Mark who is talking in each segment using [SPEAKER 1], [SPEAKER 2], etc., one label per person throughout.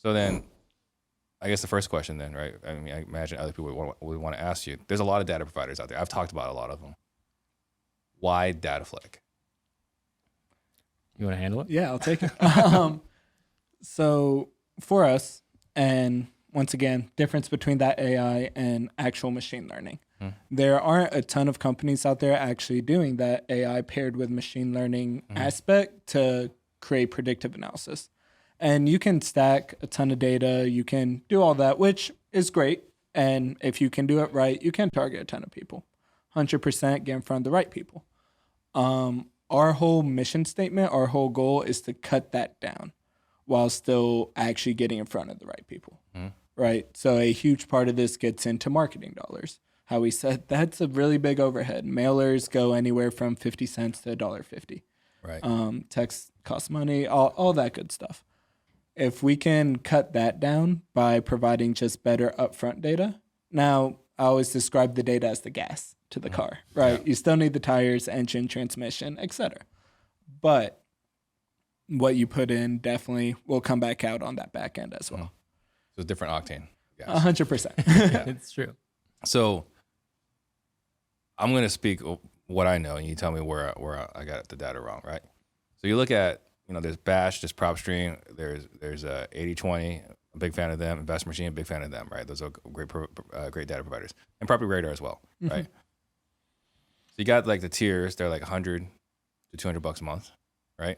[SPEAKER 1] So then, I guess the first question then, right? I mean, I imagine other people would want to ask you. There's a lot of data providers out there. I've talked about a lot of them. Why Dataflik?
[SPEAKER 2] You want to handle it?
[SPEAKER 3] Yeah, I'll take it. So for us, and once again, difference between that AI and actual machine learning. There aren't a ton of companies out there actually doing that AI paired with machine learning aspect to create predictive analysis. And you can stack a ton of data. You can do all that, which is great. And if you can do it right, you can target a ton of people. 100% get in front of the right people. Our whole mission statement, our whole goal is to cut that down while still actually getting in front of the right people, right? So a huge part of this gets into marketing dollars. How we said that's a really big overhead. Mailers go anywhere from 50 cents to $1.50.
[SPEAKER 1] Right.
[SPEAKER 3] Text costs money, all that good stuff. If we can cut that down by providing just better upfront data. Now, I always describe the data as the gas to the car, right? Yeah. You still need the tires, engine, transmission, etc. But what you put in definitely will come back out on that back end as well.
[SPEAKER 1] So different octane.
[SPEAKER 3] 100%.
[SPEAKER 2] Yeah. It's true.
[SPEAKER 1] So I'm going to speak what I know, and you tell me where I got the data wrong, right? So you look at, there's Bash, there's PropStream, there's 80/20, a big fan of them. Invest Machine, a big fan of them, right? Those are great data providers, and Property Radar as well, right? So you got like the tiers, they're like $100 to $200 a month, right? And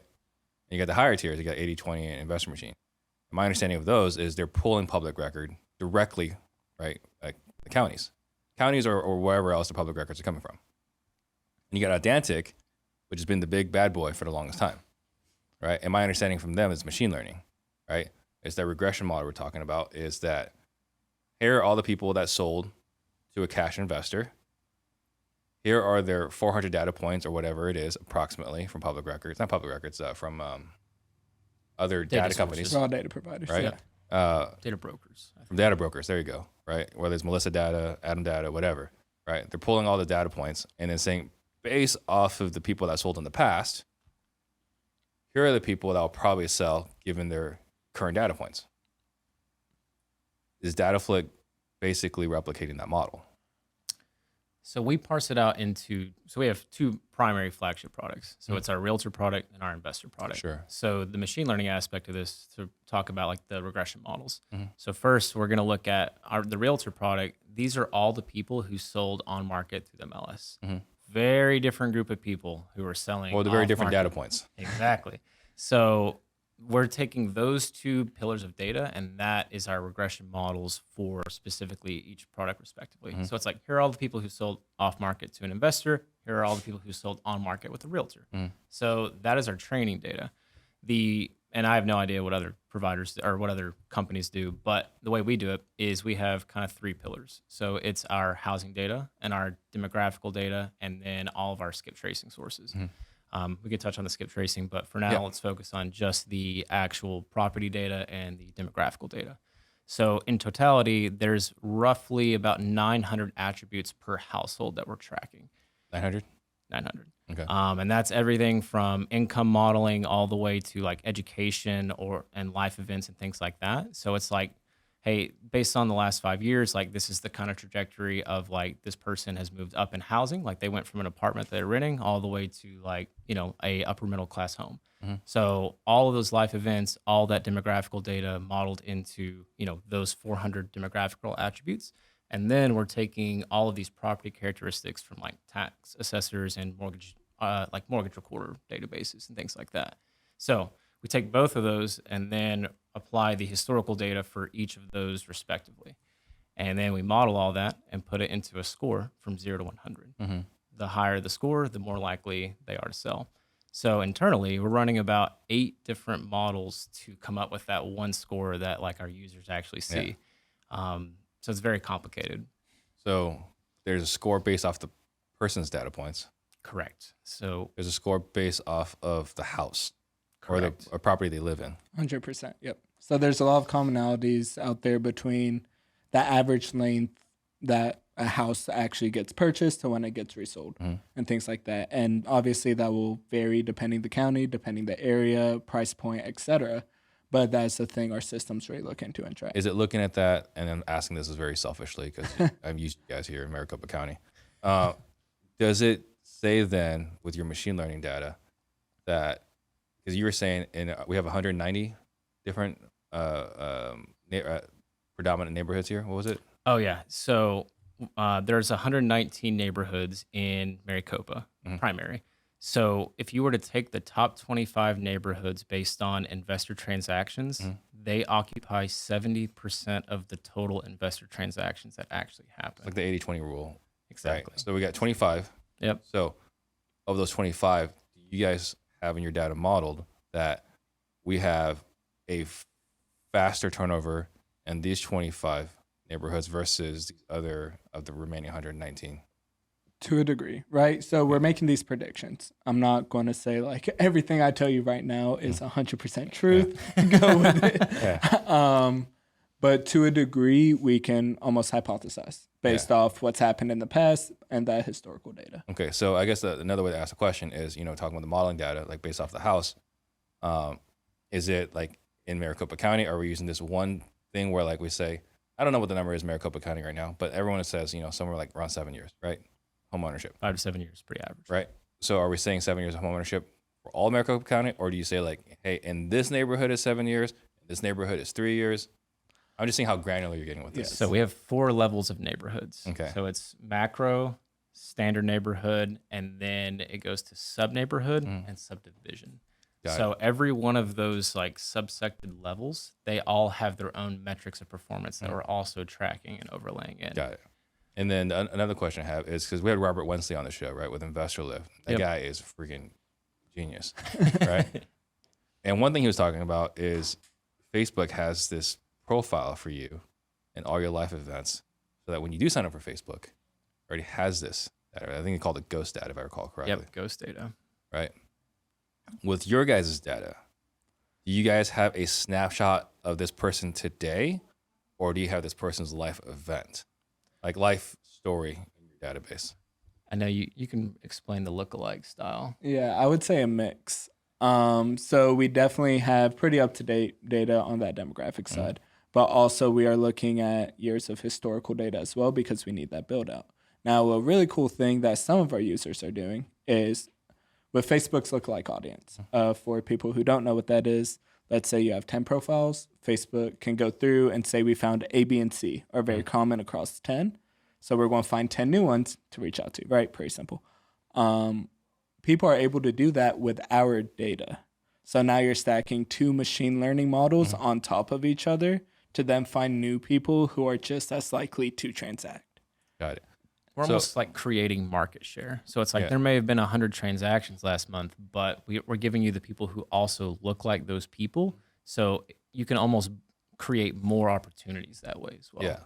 [SPEAKER 1] you got the higher tiers, you got 80/20 and Investor Machine. And my understanding of those is they're pulling public record directly, right? Like the counties or wherever else the public records are coming from. And you got Audantic, which has been the big bad boy for the longest time, right? And my understanding from them is machine learning, right? It's that regression model we're talking about is that here are all the people that sold to a cash investor. Here are their 400 data points or whatever it is, approximately, from public records. Not public records, from other data companies.
[SPEAKER 3] Raw data providers.
[SPEAKER 1] Right?
[SPEAKER 2] Yeah. Data brokers.
[SPEAKER 1] From data brokers, there you go, right? Whether it's Melissa data, Adam data, whatever, right? They're pulling all the data points and then saying, based off of the people that sold in the past, here are the people that will probably sell given their current data points. Is Dataflik basically replicating that model?
[SPEAKER 2] So we parse it out so we have two primary flagship products. So it's our realtor product and our investor product.
[SPEAKER 1] Sure.
[SPEAKER 2] So the machine learning aspect of this, to talk about like the regression models. So first we're going to look at the realtor product. These are all the people who sold on market through the MLS. Very different group of people who are selling.
[SPEAKER 1] Well, they're very different data points.
[SPEAKER 2] Exactly. So we're taking those two pillars of data, and that is our regression models for specifically each product respectively. So it's like, here are all the people who sold off market to an investor. Here are all the people who sold on market with a realtor. So that is our training data. And I have no idea what other providers or what other companies do, but the way we do it is we have kind of three pillars. So it's our housing data and our demographical data, and then all of our skip tracing sources. We could touch on the skip tracing, but for now, let's focus on just the actual property data and the demographical data. So in totality, there's roughly about 900 attributes per household that we're tracking.
[SPEAKER 1] 900?
[SPEAKER 2] 900.
[SPEAKER 1] Okay.
[SPEAKER 2] And that's everything from income modeling all the way to like education and life events and things like that. So it's like, hey, based on the last 5 years, like this is the kind of trajectory of like this person has moved up in housing. Like they went from an apartment that they're renting all the way to like, a upper middle class home. So all of those life events, all that demographical data modeled into, those 400 demographical attributes. And then we're taking all of these property characteristics from like tax assessors and mortgage recorder databases and things like that. So we take both of those and then apply the historical data for each of those respectively. And then we model all that and put it into a score from 0 to 100. The higher the score, the more likely they are to sell. So internally, we're running about 8 different models to come up with that one score that like our users actually see. So it's very complicated.
[SPEAKER 1] So there's a score based off the person's data points.
[SPEAKER 2] Correct. So
[SPEAKER 1] there's a score based off of the house.
[SPEAKER 2] Correct.
[SPEAKER 1] Or the property they live in.
[SPEAKER 3] 100%. Yep. So there's a lot of commonalities out there between the average length that a house actually gets purchased to when it gets resold and things like that. And obviously that will vary depending the county, depending the area, price point, etc. But that's the thing our systems really look into and track.
[SPEAKER 1] Is it looking at that? And I'm asking this is very selfishly because I've used you guys here in Maricopa County. Does it say then with your machine learning data that, because you were saying we have 190 different predominant neighborhoods here. What was it?
[SPEAKER 2] Oh yeah. So there's 119 neighborhoods in Maricopa, primary. So if you were to take the top 25 neighborhoods based on investor transactions, they occupy 70% of the total investor transactions that actually happen.
[SPEAKER 1] Like the 80-20 rule.
[SPEAKER 2] Exactly.
[SPEAKER 1] Right? So we got 25.
[SPEAKER 2] Yep.
[SPEAKER 1] So of those 25, you guys have in your data modeled that we have a faster turnover in these 25 neighborhoods versus the other of the remaining 119.
[SPEAKER 3] To a degree, right? So we're making these predictions. I'm not going to say like everything I tell you right now is 100% truth. Go with it. But to a degree, we can almost hypothesize based off what's happened in the past and that historical data.
[SPEAKER 1] Okay, so I guess another way to ask the question is, talking about the modeling data, like based off the house, is it like in Maricopa County? Are we using this one thing where like we say, I don't know what the number is in Maricopa County right now, but everyone says, somewhere like around 7 years, right? Home ownership.
[SPEAKER 2] 5 to 7 years, pretty average.
[SPEAKER 1] Right. So are we saying 7 years of home ownership for all Maricopa County? Or do you say like, hey, in this neighborhood is 7 years, this neighborhood is 3 years? I'm just seeing how granular you're getting with this.
[SPEAKER 2] So we have 4 levels of neighborhoods.
[SPEAKER 1] Okay.
[SPEAKER 2] So it's macro, standard neighborhood, and then it goes to sub-neighborhood and subdivision. So every one of those like subsected levels, they all have their own metrics of performance that we're also tracking and overlaying in.
[SPEAKER 1] Got it. And then another question I have is because we had Robert Wensley on the show, right, with Investor Lift. That guy is freaking genius, right? And one thing he was talking about is Facebook has this profile for you and all your life events so that when you do sign up for Facebook, it already has this data. I think he called it ghost data, if I recall correctly.
[SPEAKER 2] Yep, ghost data.
[SPEAKER 1] Right. With your guys' data, do you guys have a snapshot of this person today, or do you have this person's life event? Like life story in your database.
[SPEAKER 2] I know you can explain the lookalike style.
[SPEAKER 3] Yeah, I would say a mix. So we definitely have pretty up-to-date data on that demographic side, but also we are looking at years of historical data as well because we need that build out. Now, a really cool thing that some of our users are doing is with Facebook's lookalike audience. For people who don't know what that is, let's say you have 10 profiles, Facebook can go through and say we found A, B, and C are very common across 10. So we're going to find 10 new ones to reach out to, right? Pretty simple. People are able to do that with our data. So now you're stacking 2 machine learning models on top of each other to then find new people who are just as likely to transact.
[SPEAKER 1] Got it.
[SPEAKER 2] We're almost like creating market share. So it's like there may have been 100 transactions last month, but we're giving you the people who also look like those people. So you can almost create more opportunities that way as well.
[SPEAKER 1] Yeah.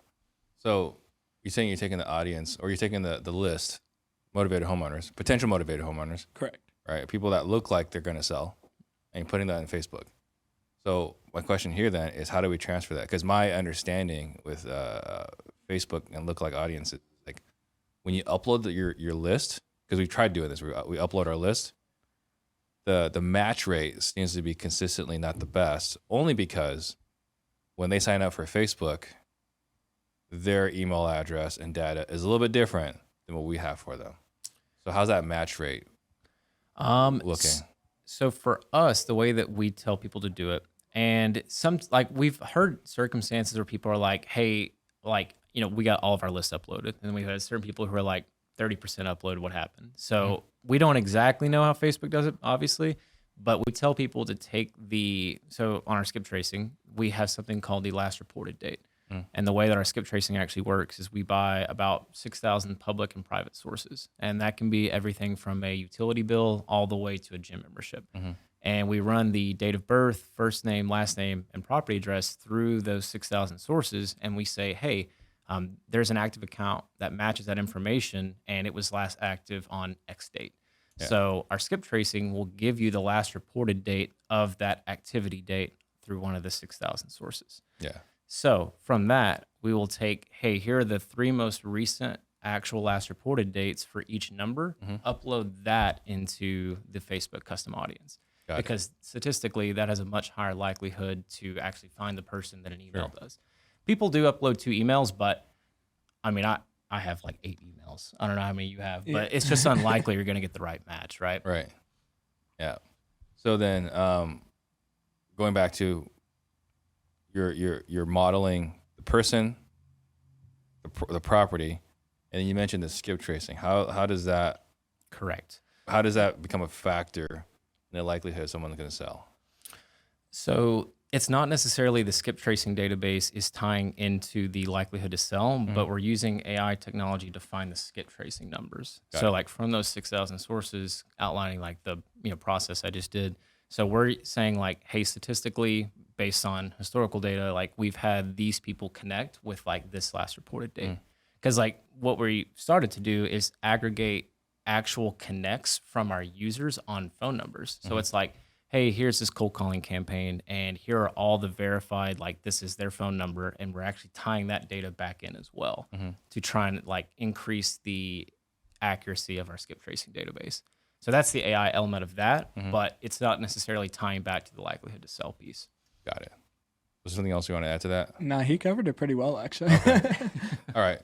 [SPEAKER 1] So you're saying you're taking the audience or you're taking the list, motivated homeowners, potential motivated homeowners.
[SPEAKER 3] Correct.
[SPEAKER 1] Right? People that look like they're going to sell and you're putting that on Facebook. So my question here then is how do we transfer that? Because my understanding with Facebook and look like audiences, like when you upload your list, because we've tried doing this, we upload our list, the match rate seems to be consistently not the best, only because when they sign up for Facebook, their email address and data is a little bit different than what we have for them. So how's that match rate looking?
[SPEAKER 2] So for us, the way that we tell people to do it, and we've heard circumstances where people are like, hey, we got all of our lists uploaded. And we've had certain people who are like 30% uploaded. What happened? So we don't exactly know how Facebook does it, obviously, but we tell people to take so on our skip tracing, we have something called the last reported date. And the way that our skip tracing actually works is we buy about 6,000 public and private sources. And that can be everything from a utility bill all the way to a gym membership. And we run the date of birth, first name, last name, and property address through those 6,000 sources. And we say, hey, there's an active account that matches that information, and it was last active on X date. Yeah. So our skip tracing will give you the last reported date of that activity date through one of the 6,000 sources.
[SPEAKER 1] Yeah.
[SPEAKER 2] So from that, we will take, hey, here are the 3 most recent actual last reported dates for each number, upload that into the Facebook custom audience.
[SPEAKER 1] Got it.
[SPEAKER 2] because statistically that has a much higher likelihood to actually find the person than an email does. People do upload 2 emails, but I mean, I have like 8 emails. I don't know how many you have, but it's just unlikely you're going to get the right match, right?
[SPEAKER 1] Right. Yeah. So then, going back to you're modeling the person, the property, and you mentioned the skip tracing. How does that
[SPEAKER 2] Correct.
[SPEAKER 1] How does that become a factor in the likelihood someone's going to sell?
[SPEAKER 2] So it's not necessarily the skip tracing database is tying into the likelihood to sell, but we're using AI technology to find the skip tracing numbers. So like from those 6,000 sources outlining like the process I just did. So we're saying like, hey, statistically based on historical data, like we've had these people connect with like this last reported date. Because like what we started to do is aggregate actual connects from our users on phone numbers. So it's like, hey, here's this cold calling campaign, and here are all the verified, like this is their phone number, and we're actually tying that data back in as well to try and like increase the accuracy of our skip tracing database. So that's the AI element of that, but it's not necessarily tying back to the likelihood to sell piece.
[SPEAKER 1] Got it. Was there something else you want to add to that?
[SPEAKER 3] Nah, he covered it pretty well, actually.
[SPEAKER 1] All right.